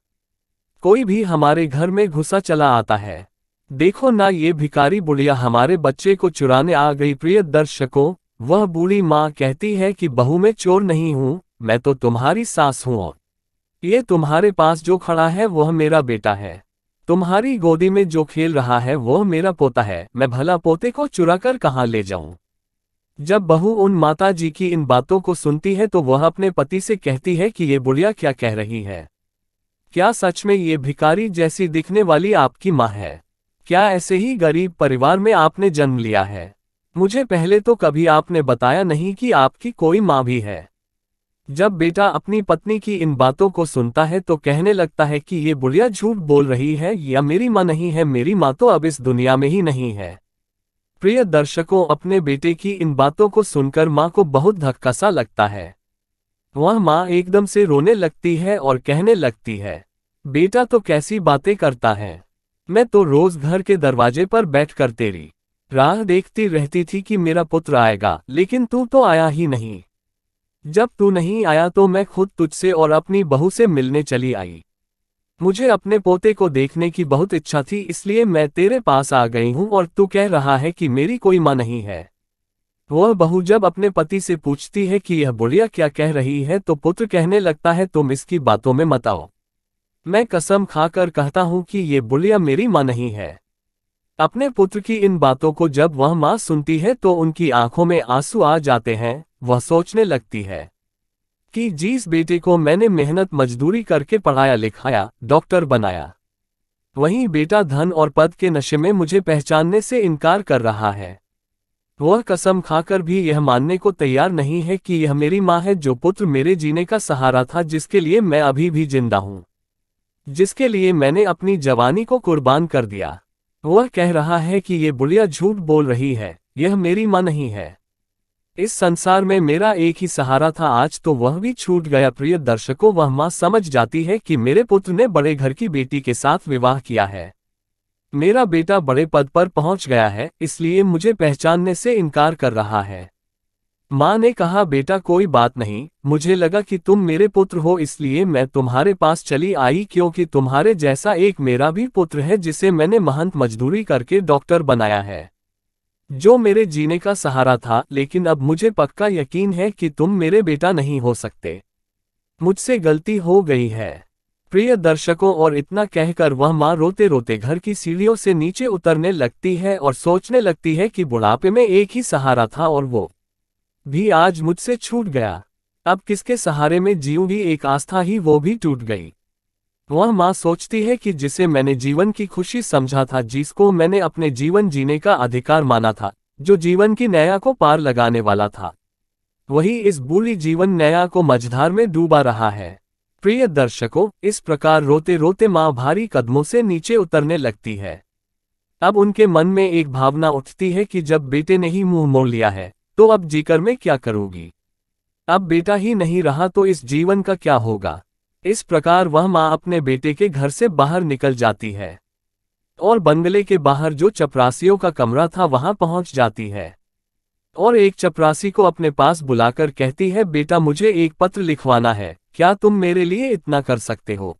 कोई भी हमारे घर में घुसा चला आता है, देखो ना ये भिखारी बुढ़िया हमारे बच्चे को चुराने आ गई। प्रिय दर्शकों, वह बूढ़ी माँ कहती है कि बहू, मैं चोर नहीं हूँ, मैं तो तुम्हारी सास हूँ और ये तुम्हारे पास जो खड़ा है वह मेरा बेटा है, तुम्हारी गोदी में जो खेल रहा है वह मेरा पोता है, मैं भला पोते को चुराकर कहाँ ले जाऊं। जब बहू उन माता जी की इन बातों को सुनती है तो वह अपने पति से कहती है कि ये बुढ़िया क्या कह रही है, क्या सच में ये भिखारी जैसी दिखने वाली आपकी माँ है, क्या ऐसे ही गरीब परिवार में आपने जन्म लिया है, मुझे पहले तो कभी आपने बताया नहीं कि आपकी कोई माँ भी है। जब बेटा अपनी पत्नी की इन बातों को सुनता है तो कहने लगता है कि ये बुढ़िया झूठ बोल रही है या मेरी माँ नहीं है, मेरी माँ तो अब इस दुनिया में ही नहीं है। प्रिय दर्शकों, अपने बेटे की इन बातों को सुनकर माँ को बहुत धक्का सा लगता है। वह माँ एकदम से रोने लगती है और कहने लगती है, बेटा तो कैसी बातें करता है, मैं तो रोज घर के दरवाजे पर बैठकर तेरी राह देखती रहती थी कि मेरा पुत्र आएगा, लेकिन तू तो आया ही नहीं। जब तू नहीं आया तो मैं खुद तुझसे और अपनी बहू से मिलने चली आई। मुझे अपने पोते को देखने की बहुत इच्छा थी, इसलिए मैं तेरे पास आ गई हूँ और तू कह रहा है कि मेरी कोई माँ नहीं है। वह बहू जब अपने पति से पूछती है कि यह बुढ़िया क्या कह रही है तो पुत्र कहने लगता है, तुम इसकी बातों में मत आओ, मैं कसम खाकर कहता हूँ कि ये बुढ़िया मेरी माँ नहीं है। अपने पुत्र की इन बातों को जब वह माँ सुनती है तो उनकी आंखों में आंसू आ जाते हैं। वह सोचने लगती है कि जिस बेटे को मैंने मेहनत मजदूरी करके पढ़ाया लिखाया, डॉक्टर बनाया, वहीं बेटा धन और पद के नशे में मुझे पहचानने से इनकार कर रहा है। वह कसम खाकर भी यह मानने को तैयार नहीं है कि यह मेरी माँ है, जो पुत्र मेरे जीने का सहारा था, जिसके लिए मैं अभी भी जिंदा हूँ, जिसके लिए मैंने अपनी जवानी को कुर्बान कर दिया। वह कह रहा है कि ये बुढ़िया झूठ बोल रही है, यह मेरी माँ नहीं है, इस संसार में मेरा एक ही सहारा था, आज तो वह भी छूट गया। प्रिय दर्शकों, वह माँ समझ जाती है कि मेरे पुत्र ने बड़े घर की बेटी के साथ विवाह किया है। मेरा बेटा बड़े पद पर पहुंच गया है, इसलिए मुझे पहचानने से इनकार कर रहा है। माँ ने कहा, बेटा कोई बात नहीं, मुझे लगा कि तुम मेरे पुत्र हो इसलिए मैं तुम्हारे पास चली आई, क्योंकि तुम्हारे जैसा एक मेरा भी पुत्र है जिसे मैंने महंत मजदूरी करके डॉक्टर बनाया है, जो मेरे जीने का सहारा था। लेकिन अब मुझे पक्का यकीन है कि तुम मेरे बेटा नहीं हो सकते। मुझसे गलती हो गई है। प्रिय दर्शकों, और इतना कहकर वह माँ रोते रोते घर की सीढ़ियों से नीचे उतरने लगती है और सोचने लगती है कि बुढ़ापे में एक ही सहारा था और वो भी आज मुझसे छूट गया। अब किसके सहारे में जीऊंगी, एक आस्था ही वो भी टूट गई। वह माँ सोचती है कि जिसे मैंने जीवन की खुशी समझा था, जिसको मैंने अपने जीवन जीने का अधिकार माना था, जो जीवन की नैया को पार लगाने वाला था, वही इस बूढ़ी जीवन नैया को मझधार में डूबा रहा है। प्रिय दर्शकों, इस प्रकार रोते रोते माँ भारी कदमों से नीचे उतरने लगती है। अब उनके मन में एक भावना उठती है कि जब बेटे ने ही मुंह मोड़ लिया है तो अब जीकर मैं क्या करूंगी। अब बेटा ही नहीं रहा तो इस जीवन का क्या होगा। इस प्रकार वह माँ अपने बेटे के घर से बाहर निकल जाती है और बंगले के बाहर जो चपरासियों का कमरा था वहां पहुंच जाती है और एक चपरासी को अपने पास बुलाकर कहती है, बेटा मुझे एक पत्र लिखवाना है, क्या तुम मेरे लिए इतना कर सकते हो।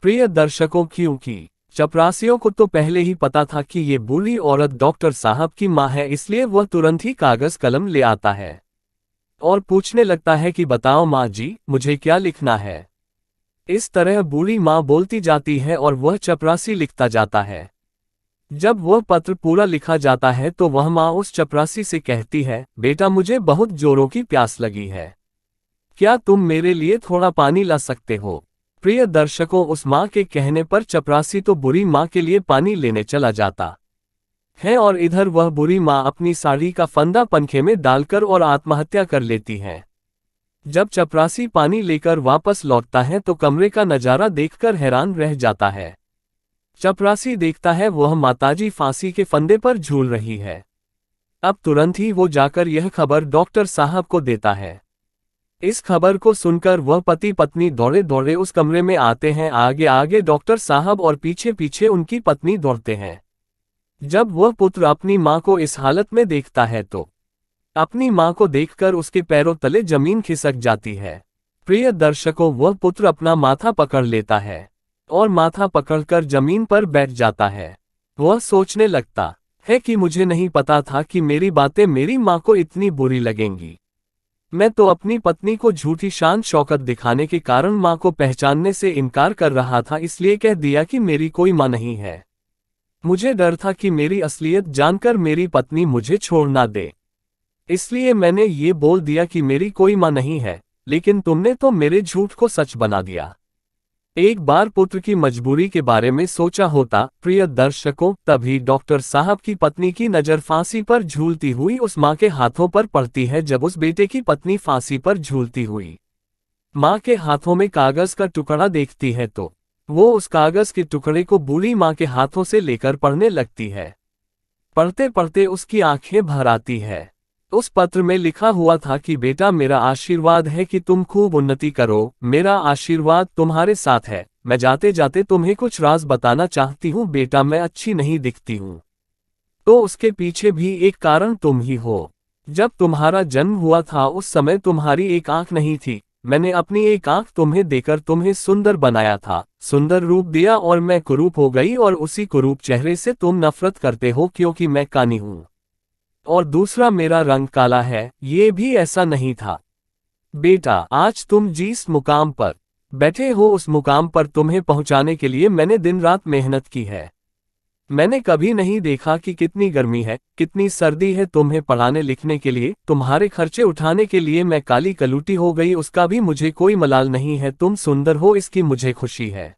प्रिय दर्शकों, क्योंकि चपरासियों को तो पहले ही पता था कि ये बूढ़ी औरत डॉक्टर साहब की माँ है, इसलिए वह तुरंत ही कागज कलम ले आता है और पूछने लगता है कि बताओ माँ जी, मुझे क्या लिखना है। इस तरह बूढ़ी माँ बोलती जाती है और वह चपरासी लिखता जाता है। जब वह पत्र पूरा लिखा जाता है तो वह माँ उस चपरासी से कहती है, बेटा मुझे बहुत जोरों की प्यास लगी है, क्या तुम मेरे लिए थोड़ा पानी ला सकते हो। प्रिय दर्शकों, उस माँ के कहने पर चपरासी तो बुरी माँ के लिए पानी लेने चला जाता है और इधर वह बुरी माँ अपनी साड़ी का फंदा पंखे में डालकर और आत्महत्या कर लेती है। जब चपरासी पानी लेकर वापस लौटता है तो कमरे का नजारा देखकर हैरान रह जाता है। चपरासी देखता है वह माताजी फांसी के फंदे पर झूल रही है। अब तुरंत ही वो जाकर यह खबर डॉक्टर साहब को देता है। इस खबर को सुनकर वह पति पत्नी दौड़े दौड़े उस कमरे में आते हैं। आगे आगे डॉक्टर साहब और पीछे पीछे उनकी पत्नी दौड़ते हैं। जब वह पुत्र अपनी माँ को इस हालत में देखता है तो अपनी माँ को देखकर उसके पैरों तले जमीन खिसक जाती है। प्रिय दर्शकों, वह पुत्र अपना माथा पकड़ लेता है और माथा पकड़कर जमीन पर बैठ जाता है। वह सोचने लगता है कि मुझे नहीं पता था कि मेरी बातें मेरी माँ को इतनी बुरी लगेंगी। मैं तो अपनी पत्नी को झूठी शान शौकत दिखाने के कारण माँ को पहचानने से इनकार कर रहा था, इसलिए कह दिया कि मेरी कोई माँ नहीं है। मुझे डर था कि मेरी असलियत जानकर मेरी पत्नी मुझे छोड़ ना दे, इसलिए मैंने ये बोल दिया कि मेरी कोई माँ नहीं है, लेकिन तुमने तो मेरे झूठ को सच बना दिया। एक बार पुत्र की मजबूरी के बारे में सोचा होता, प्रिय दर्शकों, तभी डॉक्टर साहब की पत्नी की नज़र फांसी पर झूलती हुई उस माँ के हाथों पर पड़ती है। जब उस बेटे की पत्नी फांसी पर झूलती हुई माँ के हाथों में कागज का टुकड़ा देखती है तो वो उस कागज के टुकड़े को बूढ़ी माँ के हाथों से लेकर पढ़ने लगती है। पढ़ते पढ़ते उसकी आंखें भर आती है। उस पत्र में लिखा हुआ था कि बेटा, मेरा आशीर्वाद है कि तुम खूब उन्नति करो, मेरा आशीर्वाद तुम्हारे साथ है। मैं जाते जाते तुम्हें कुछ राज बताना चाहती हूँ बेटा, मैं अच्छी नहीं दिखती हूँ, तो उसके पीछे भी एक कारण तुम ही हो। जब तुम्हारा जन्म हुआ था उस समय तुम्हारी एक आंख नहीं थी, मैंने अपनी एक आंख तुम्हें देकर तुम्हें सुंदर बनाया था, सुंदर रूप दिया और मैं कुरूप हो गई, और उसी कुरूप चेहरे से तुम नफरत करते हो क्योंकि मैं कानी हूँ। और दूसरा, मेरा रंग काला है, ये भी ऐसा नहीं था। बेटा, आज तुम जिस मुकाम पर बैठे हो उस मुकाम पर तुम्हें पहुंचाने के लिए मैंने दिन रात मेहनत की है। मैंने कभी नहीं देखा कि कितनी गर्मी है, कितनी सर्दी है। तुम्हें पढ़ाने लिखने के लिए, तुम्हारे खर्चे उठाने के लिए मैं काली कलूटी हो गई, उसका भी मुझे कोई मलाल नहीं है। तुम सुंदर हो इसकी मुझे खुशी है।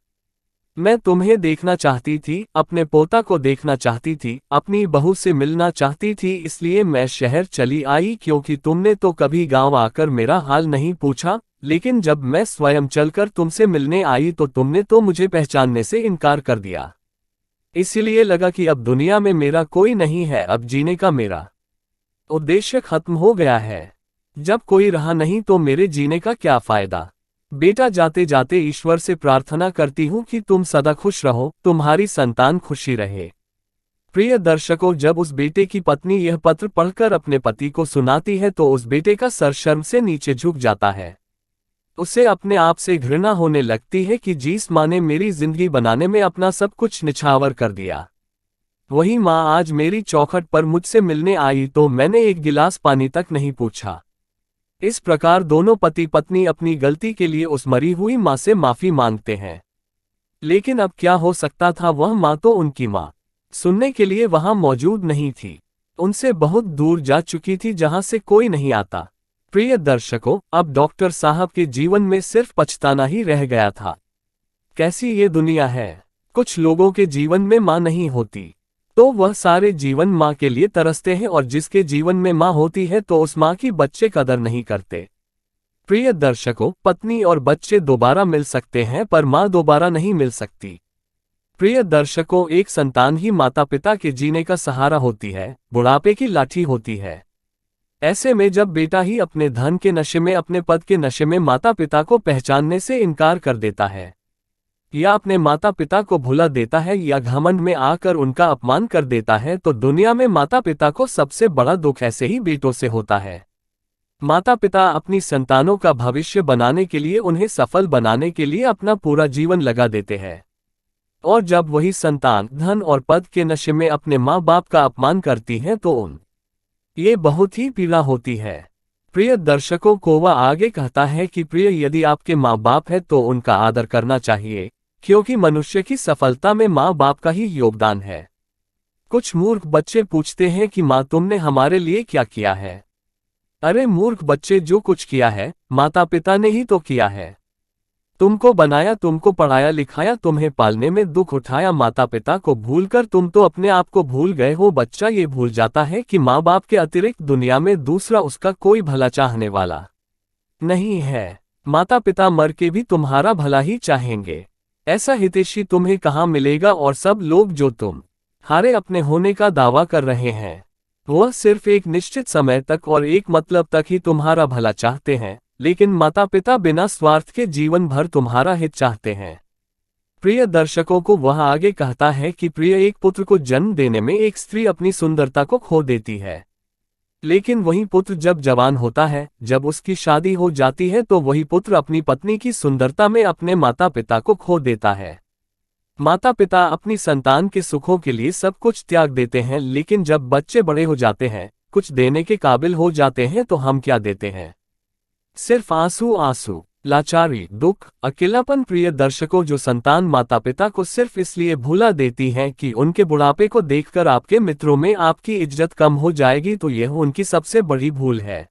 मैं तुम्हें देखना चाहती थी, अपने पोता को देखना चाहती थी, अपनी बहू से मिलना चाहती थी, इसलिए मैं शहर चली आई, क्योंकि तुमने तो कभी गांव आकर मेरा हाल नहीं पूछा। लेकिन जब मैं स्वयं चलकर तुमसे मिलने आई तो तुमने तो मुझे पहचानने से इनकार कर दिया। इसलिए लगा कि अब दुनिया में मेरा कोई नहीं है, अब जीने का मेरा उद्देश्य खत्म हो गया है। जब कोई रहा नहीं तो मेरे जीने का क्या फायदा। बेटा जाते जाते ईश्वर से प्रार्थना करती हूँ कि तुम सदा खुश रहो, तुम्हारी संतान खुशी रहे। प्रिय दर्शकों, जब उस बेटे की पत्नी यह पत्र पढ़कर अपने पति को सुनाती है तो उस बेटे का सर शर्म से नीचे झुक जाता है। उसे अपने आप से घृणा होने लगती है कि जिस माँ ने मेरी जिंदगी बनाने में अपना सब कुछ निछावर कर दिया, वही माँ आज मेरी चौखट पर मुझसे मिलने आई तो मैंने एक गिलास पानी तक नहीं पूछा। इस प्रकार दोनों पति पत्नी अपनी गलती के लिए उस मरी हुई माँ से माफी मांगते हैं। लेकिन अब क्या हो सकता था, वह माँ तो उनकी माँ सुनने के लिए वहां मौजूद नहीं थी, उनसे बहुत दूर जा चुकी थी जहां से कोई नहीं आता। प्रिय दर्शकों, अब डॉक्टर साहब के जीवन में सिर्फ पछताना ही रह गया था। कैसी ये दुनिया है, कुछ लोगों के जीवन में माँ नहीं होती तो वह सारे जीवन माँ के लिए तरसते हैं, और जिसके जीवन में माँ होती है तो उस माँ की बच्चे कदर नहीं करते। प्रिय दर्शकों, पत्नी और बच्चे दोबारा मिल सकते हैं पर माँ दोबारा नहीं मिल सकती। प्रिय दर्शकों, एक संतान ही माता पिता के जीने का सहारा होती है, बुढ़ापे की लाठी होती है। ऐसे में जब बेटा ही अपने धन के नशे में, अपने पद के नशे में माता पिता को पहचानने से इनकार कर देता है, या अपने माता पिता को भुला देता है, या घमंड में आकर उनका अपमान कर देता है, तो दुनिया में माता पिता को सबसे बड़ा दुख ऐसे ही बेटों से होता है। माता पिता अपनी संतानों का भविष्य बनाने के लिए, उन्हें सफल बनाने के लिए अपना पूरा जीवन लगा देते हैं, और जब वही संतान धन और पद के नशे में अपने माँ बाप का अपमान करती है तो ये बहुत ही पीड़ा होती है। प्रिय दर्शकों को वह आगे कहता है कि प्रिय, यदि आपके माँ बाप है तो उनका आदर करना चाहिए, क्योंकि मनुष्य की सफलता में माँ बाप का ही योगदान है। कुछ मूर्ख बच्चे पूछते हैं कि माँ तुमने हमारे लिए क्या किया है। अरे मूर्ख बच्चे, जो कुछ किया है माता पिता ने ही तो किया है। तुमको बनाया, तुमको पढ़ाया लिखाया, तुम्हें पालने में दुख उठाया, माता पिता को भूलकर तुम तो अपने आप को भूल गए हो। बच्चा ये भूल जाता है कि माँ बाप के अतिरिक्त दुनिया में दूसरा उसका कोई भला चाहने वाला नहीं है। माता पिता मर के भी तुम्हारा भला ही चाहेंगे, ऐसा हितैषी तुम्हें कहाँ मिलेगा। और सब लोग जो तुम हारे अपने होने का दावा कर रहे हैं, वह सिर्फ एक निश्चित समय तक और एक मतलब तक ही तुम्हारा भला चाहते हैं, लेकिन माता पिता बिना स्वार्थ के जीवन भर तुम्हारा हित चाहते हैं। प्रिय दर्शकों को वह आगे कहता है कि प्रिय, एक पुत्र को जन्म देने में एक स्त्री अपनी सुंदरता को खो देती है, लेकिन वही पुत्र जब जवान होता है, जब उसकी शादी हो जाती है, तो वही पुत्र अपनी पत्नी की सुंदरता में अपने माता पिता को खो देता है। माता पिता अपनी संतान के सुखों के लिए सब कुछ त्याग देते हैं, लेकिन जब बच्चे बड़े हो जाते हैं, कुछ देने के काबिल हो जाते हैं, तो हम क्या देते हैं? सिर्फ आंसू आंसू, लाचारी, दुख, अकेलापन। प्रिय दर्शकों, जो संतान माता पिता को सिर्फ इसलिए भुला देती है कि उनके बुढ़ापे को देखकर आपके मित्रों में आपकी इज्जत कम हो जाएगी, तो यह उनकी सबसे बड़ी भूल है।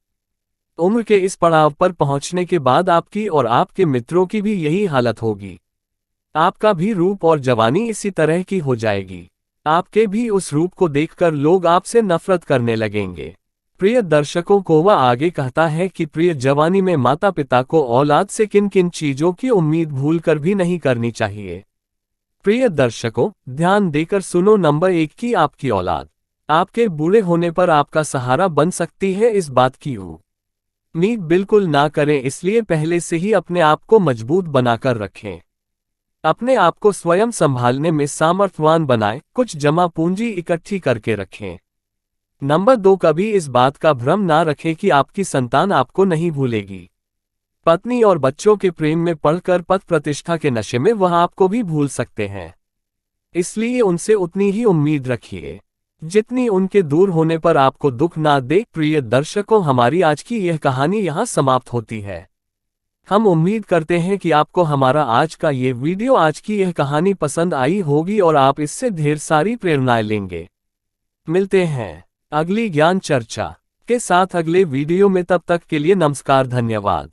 उम्र के इस पड़ाव पर पहुंचने के बाद आपकी और आपके मित्रों की भी यही हालत होगी। आपका भी रूप और जवानी इसी तरह की हो जाएगी। आपके भी उस रूप को देखकर लोग आपसे नफरत करने लगेंगे। प्रिय दर्शकों को वह आगे कहता है कि प्रिय, जवानी में माता पिता को औलाद से किन किन चीजों की उम्मीद भूलकर भी नहीं करनी चाहिए। प्रिय दर्शकों, ध्यान देकर सुनो। नंबर 1 की आपकी औलाद आपके बूढ़े होने पर आपका सहारा बन सकती है, इस बात की उम्मीद बिल्कुल ना करें। इसलिए पहले से ही अपने आप को मजबूत बनाकर रखें। अपने आप को स्वयं संभालने में सामर्थ्यवान बनाएं, कुछ जमा पूंजी इकट्ठी करके रखें। नंबर 2, कभी इस बात का भ्रम ना रखें कि आपकी संतान आपको नहीं भूलेगी। पत्नी और बच्चों के प्रेम में पड़कर पद प्रतिष्ठा के नशे में वह आपको भी भूल सकते हैं। इसलिए उनसे उतनी ही उम्मीद रखिए जितनी उनके दूर होने पर आपको दुख ना दे। प्रिय दर्शकों, हमारी आज की यह कहानी यहाँ समाप्त होती है। हम उम्मीद करते हैं कि आपको हमारा आज का ये वीडियो, आज की यह कहानी पसंद आई होगी और आप इससे ढेर सारी प्रेरणाएं लेंगे। मिलते हैं अगली ज्ञान चर्चा के साथ अगले वीडियो में। तब तक के लिए नमस्कार, धन्यवाद।